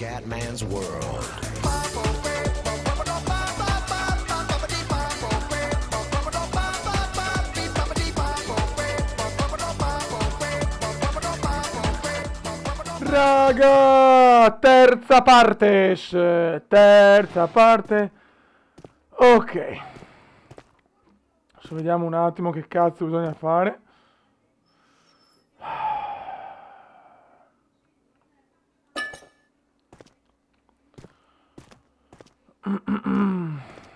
Scatman's World. Raga, terza parte, terza parte. Ok. Adesso vediamo un attimo che cazzo bisogna fare.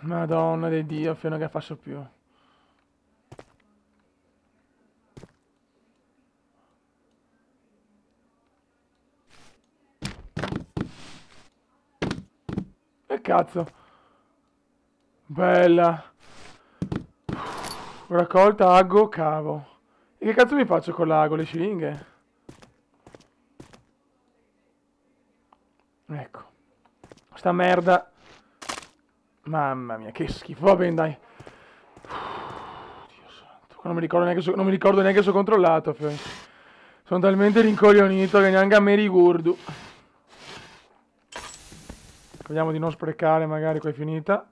Madonna di Dio, fino a che faccio più. E cazzo. Bella. Raccolta ago cavo. E che cazzo mi faccio con l'ago? Le siringhe? Ecco. Sta merda. Mamma mia, che schifo. Va bene, dai. Dio santo. Non mi ricordo neanche se ho controllato. Sono talmente rincoglionito che neanche a me rigurdo. Vediamo di non sprecare, magari qua è finita.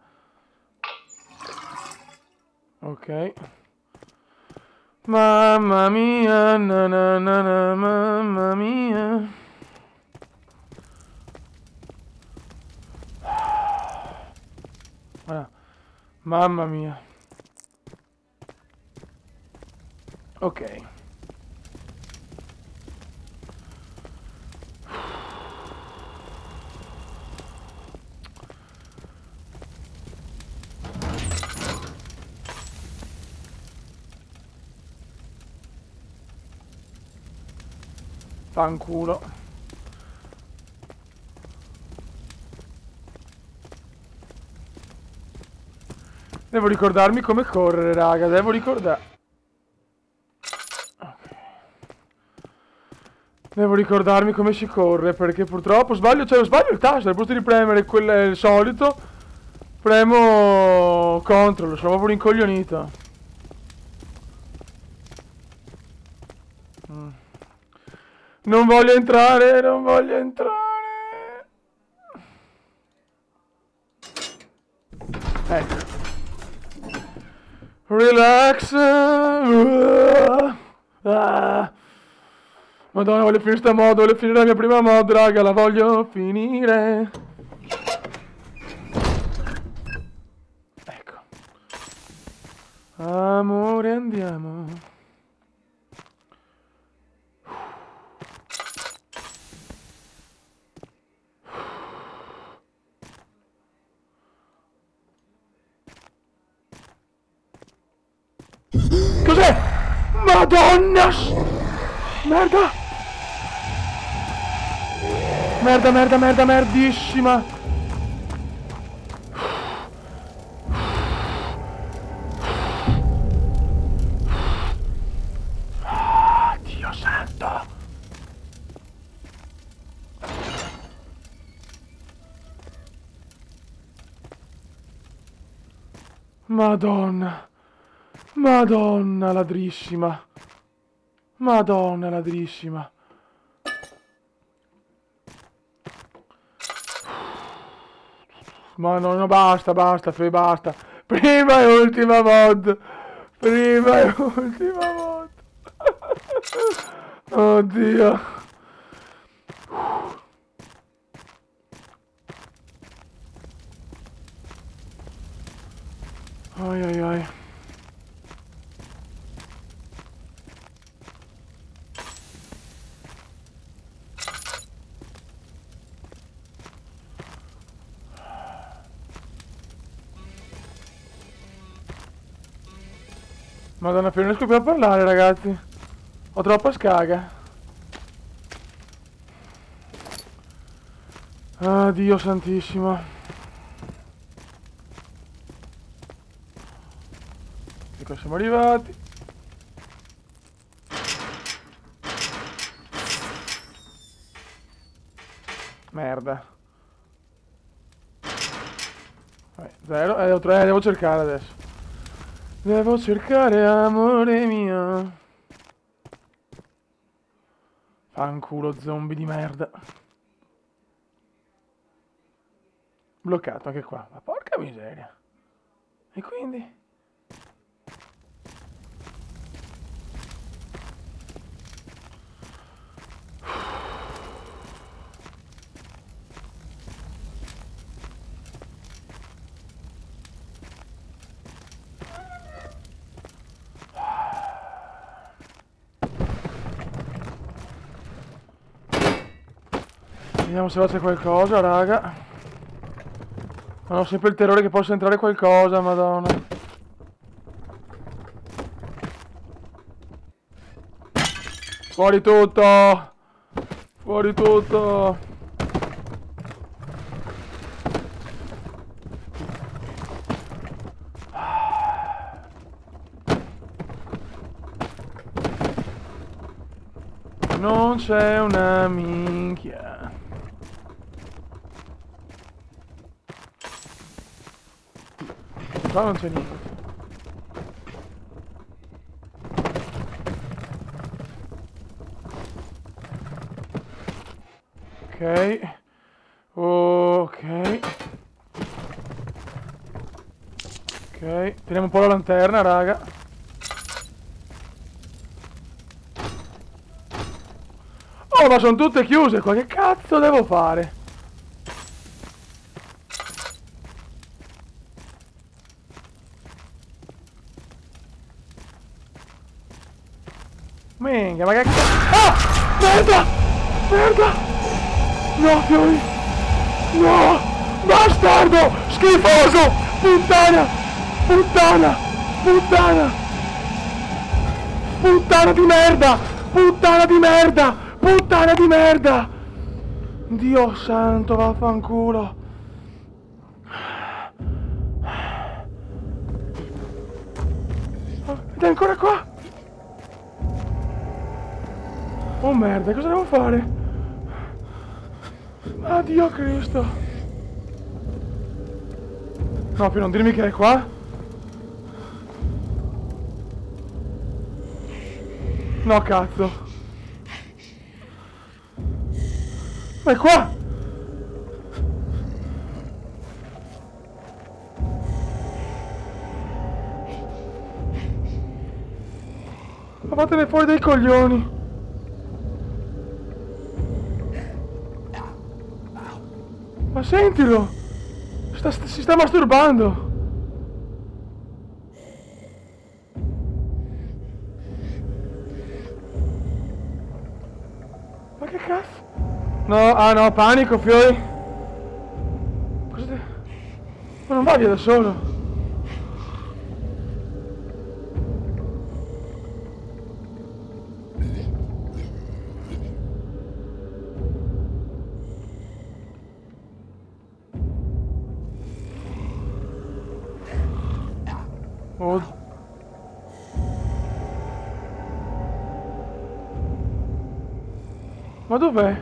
Ok. Mamma mia, na na na na, mamma mia. Guarda. Mamma mia. Ok. Fanculo. Devo ricordarmi come correre, raga. Devo ricordare. Devo ricordarmi come si corre, perché purtroppo sbaglio, cioè sbaglio il tasto, al posto di premere il solito, premo control, sono proprio rincoglionito. Non voglio entrare, non voglio entrare. Ecco. Relax. Madonna, voglio finire sta mod, voglio finire la mia prima mod, raga, la voglio finire. Ecco. Amore, andiamo. Cos'è? Madonna! Merda! Merda, merda, merda, merdissima! Ah, Dio santo! Madonna! Madonna ladrissima! Madonna ladrissima! Ma no, no, basta, basta, basta. Prima e ultima mod. Prima e ultima mod. Oddio. Ai ai ai. Madonna, non riesco più a parlare, ragazzi. Ho troppa scaga. Ah, Dio santissimo. Ecco, siamo arrivati. Merda. Vai, zero. Devo, devo cercare adesso. Devo cercare, amore mio. Fanculo, zombie di merda. Bloccato anche qua. Ma porca miseria. E quindi? Vediamo se c'è qualcosa, raga. Non ho sempre il terrore che possa entrare qualcosa, madonna. Fuori tutto! Fuori tutto! Non c'è una minchia. Qua non c'è niente. Ok. Ok. Ok. Teniamo un po' la lanterna, raga. Oh, ma sono tutte chiuse qua. Che cazzo devo fare? Minchia, ma che cazzo... Ah! Merda! Merda! No, fiori! No! Bastardo! Schifoso! Puttana! Puttana! Puttana! Puttana di merda! Puttana di merda! Puttana di merda! Dio santo, vaffanculo! Ed è ancora qua! Oh merda, cosa devo fare? Addio Cristo! No, più non dirmi che è qua. No, cazzo. Ma è qua! Ma fatene fuori dai coglioni! Ma sentilo! Si sta masturbando! Ma che cazzo? No, ah no, panico, fiori! Cosa te... Ma non va via da solo! Oh. Ma dov'è?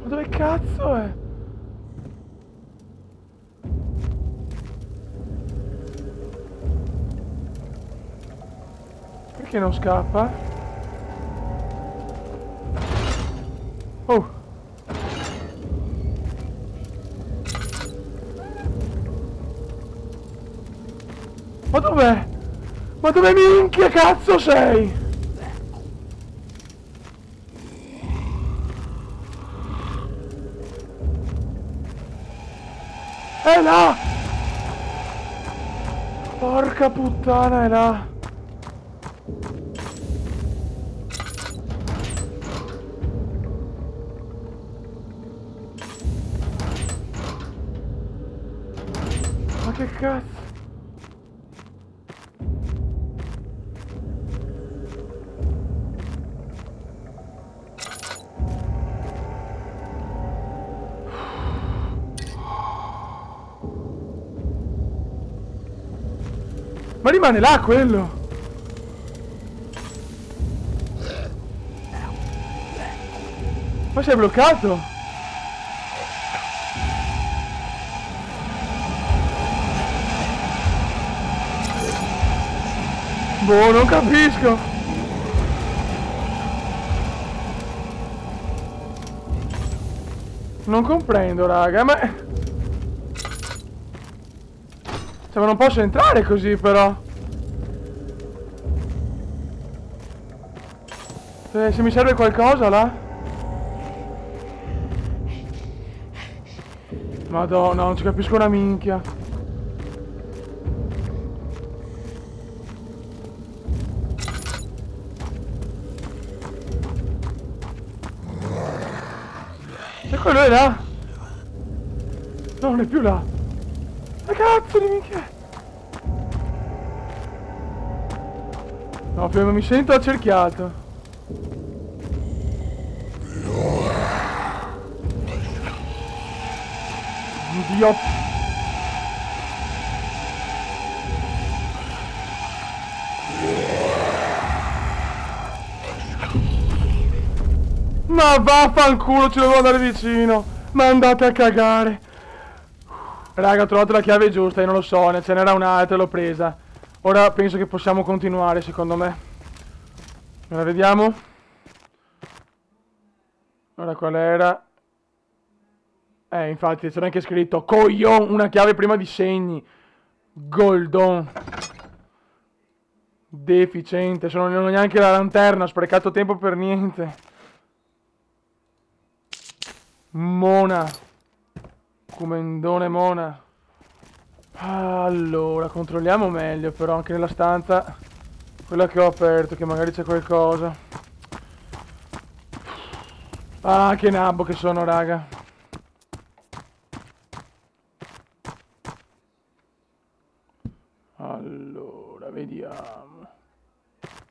Ma dove cazzo è? Perché non scappa? Oh! Ma dov'è? Ma dove minchia cazzo sei? È là! Porca puttana, è là! Ma che cazzo? Ma rimane là quello! Ma sei bloccato? Boh, non capisco! Non comprendo, raga, ma... Cioè, ma non posso entrare così, però. Se mi serve qualcosa, là? Madonna, non ci capisco una minchia. E quello è là? No, non è più là. Ma cazzo di minchia! No, prima mi sento accerchiato. Dio. Ma vaffanculo, ci devo andare vicino. Ma andate a cagare. Raga, ho trovato la chiave giusta, io non lo so, ce n'era un'altra, l'ho presa. Ora penso che possiamo continuare, secondo me. Ora vediamo. Ora qual era? Infatti c'era anche scritto Coglion, una chiave prima di segni. Goldon. Deficiente, non ho neanche la lanterna, ho sprecato tempo per niente. Mona. Comendone Mona. Allora, controlliamo meglio però anche nella stanza. Quella che ho aperto, che magari c'è qualcosa. Ah, che nabbo che sono, raga. Allora, vediamo.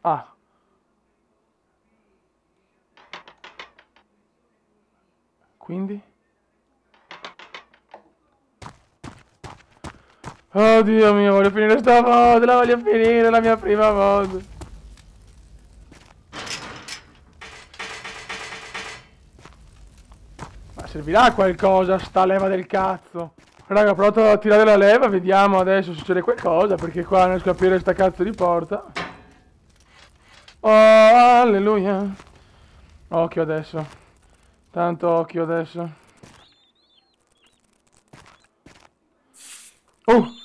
Ah. Quindi? Oddio mio, voglio finire sta mod, la voglio finire, la mia prima mod. Ma servirà a qualcosa sta leva del cazzo? Raga, ho provato a tirare la leva, vediamo adesso se succede qualcosa, perché qua non riesco a aprire sta cazzo di porta. Oh, alleluia. Occhio adesso. Tanto occhio adesso. Ok.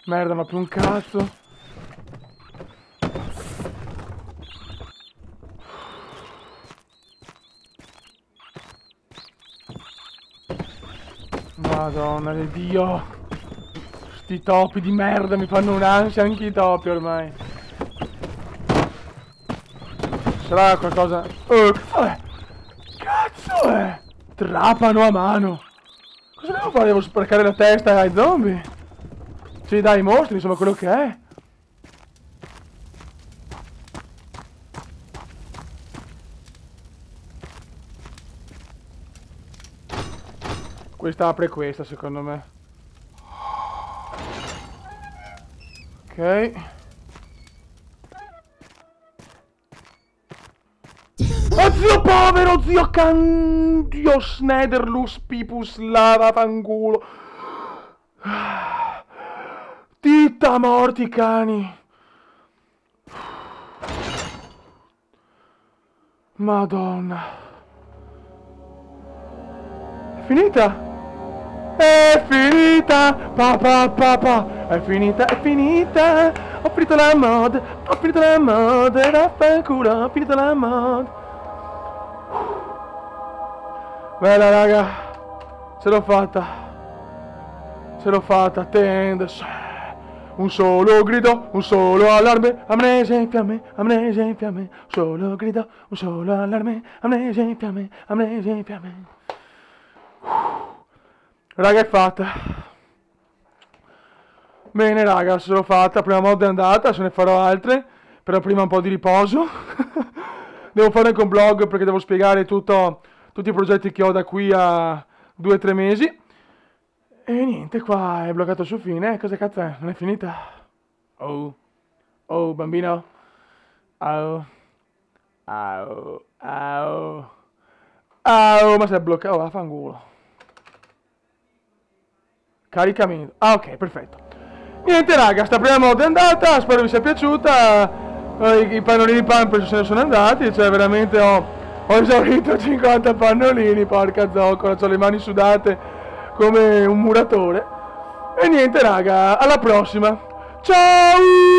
Merda, ma più un cazzo. Madonna di Dio. Sti topi di merda mi fanno un'ansia anche i topi ormai. Sarà qualcosa... cazzo è? Cazzo è? Trapano a mano. Cosa devo fare? Devo sprecare la testa ai zombie? Sì, dai, i mostri, insomma, quello che è. Questa apre questa, secondo me. Ok. Oh zio povero, zio Dio Snederlus Pipus Lava Fangulo. Titta morti cani. Madonna. È finita? È finita! È finita, è finita! Ho finito la mod! Ho finito la mod! E vaffanculo, ho finito la mod! Bella raga! Ce l'ho fatta! Ce l'ho fatta! Tendes! Un solo grido, un solo allarme, amnesia in fiamme, amnesia in fiamme, un solo grido, un solo allarme, amnesia in fiamme, amnesia in fiamme. Raga, è fatta. Bene raga, se l'ho fatta, prima mod è andata, se ne farò altre, però prima un po' di riposo. Devo fare anche un blog perché devo spiegare tutti i progetti che ho da qui a 2-3 mesi. E niente, qua è bloccato su fine. Cosa cazzo è? Non è finita? Oh, oh, bambino. Au, au, au. Au, ma sei bloccato. Oh, vaffanculo. Caricamento. Ah, ok, perfetto. Niente raga, sta prima moda è andata, spero vi sia piaciuta. I pannolini Pampers se ne sono andati, cioè veramente ho esaurito 50 pannolini, porca zoccola, ho le mani sudate come un muratore. E niente raga, alla prossima, ciao!